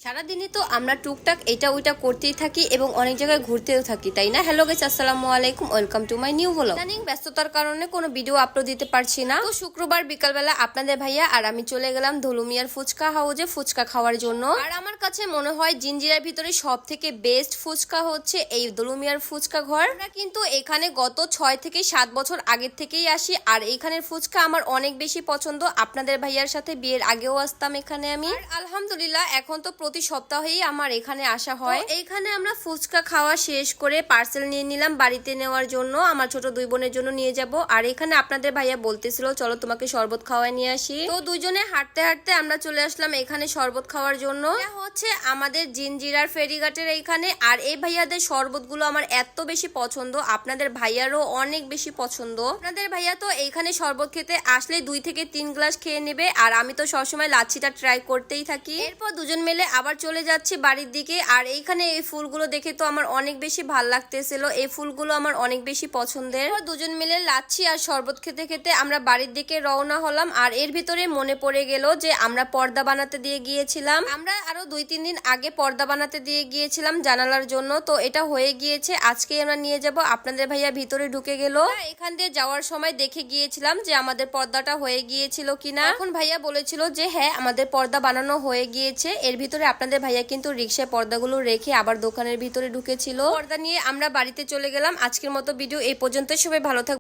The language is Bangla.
সারাদিনই তো আমরা টুকটাক এটা ওইটা করতেই থাকি এবং অনেক জায়গায় ঘুরতেও থাকি, তাই না? হ্যালো গাইস, আসসালামু আলাইকুম, welcome to my new blog. ইদানিং ব্যস্ততার কারণে কোনো ভিডিও আপলোড দিতে পারছি না। তো শুক্রবার বিকালবেলা আপনাদের ভাইয়া আর আমি চলে গেলাম ধলুমিয়ার ফুচকা হাউজে ফুচকা খাওয়ার জন্য। আর আমার কাছে মনে হয় জিঞ্জিরার ভিতরে সব থেকে বেস্ট ফুচকা হচ্ছে এই ধলুমিয়ার ফুচকা ঘর। আমরা কিন্তু এখানে গত 6 থেকে 7 বছর আগের থেকেই আসি, আর এইখানের ফুচকা আমার অনেক বেশি পছন্দ। আপনাদের ভাইয়ার সাথে বিয়ের আগেও আসতাম এখানে আমি, আর আলহামদুলিল্লাহ এখন তো প্রতি সপ্তাহেই আমার এখানে আসা হয়। এইখানে আমরা ফুচকা খাওয়া শেষ করে পার্সেল নিয়ে নিলাম বাড়িতে নেওয়ার জন্য, আমার ছোট দুই বোনের জন্য নিয়ে যাব। আর এখানে আপনাদের ভাইয়া বলতেছিল চলো তোমাকে শরবত খাওয়ায় নিয়ে আসি। তো দুইজনে হাঁটতে হাঁটতে আমরা চলে আসলাম এখানে শরবত খাওয়ার জন্য। এটা হচ্ছে আমাদের জিঞ্জিরার ফেরিঘাটের এইখানে। আর এই ভাইয়াদের শরবতগুলো আমার এত বেশি পছন্দ, আপনাদের ভাইয়ারও অনেক বেশি পছন্দ। আপনাদের ভাইয়া তো এইখানে শরবত খেতে আসলে 2 থেকে 3 গ্লাস খেয়ে নেবে, আর আমি তো সবসময় লাচ্ছিটা ট্রাই করতেই থাকি। এরপর দুজন মিলে আবার চলে যাচ্ছি বাড়ির দিকে। আর এইখানে এই ফুলগুলো দেখে তো আমার অনেক বেশি ভাল লাগতেছিল, এই ফুলগুলো আমার অনেক বেশি পছন্দের। দুজন মিলে লাচ্ছি আর শরবত খেতে খেতে আমরা বাড়ির দিকে রওনা হলাম। আর এর ভিতরে মনে পড়ে গেল যে আমরা পর্দা বানাতে দিয়ে গিয়েছিলাম। আমরা আরো 2-3 দিন আগে পর্দা বানাতে দিয়ে গিয়েছিলাম জানালার জন্য, তো এটা হয়ে গিয়েছে, আজকে আমরা নিয়ে যাব। আপনাদের ভাইয়া ভিতরে ঢুকে গেল। এখান দিয়ে যাওয়ার সময় দেখে গিয়েছিলাম যে আমাদের পর্দাটা হয়ে গিয়েছিল কিনা। এখন ভাইয়া বলেছিল যে হ্যাঁ আমাদের পর্দা বানানো হয়ে গিয়েছে। এর ভিতরে আপনাদের ভাইয়া কিন্তু রিক্সায় পর্দাগুলো রেখে আবার দোকানের ভিতরে ঢুকেছিল। পর্দা নিয়ে আমরা বাড়িতে চলে গেলাম। আজকের মতো ভিডিও এই পর্যন্ত, সবাই ভালো থাকবেন।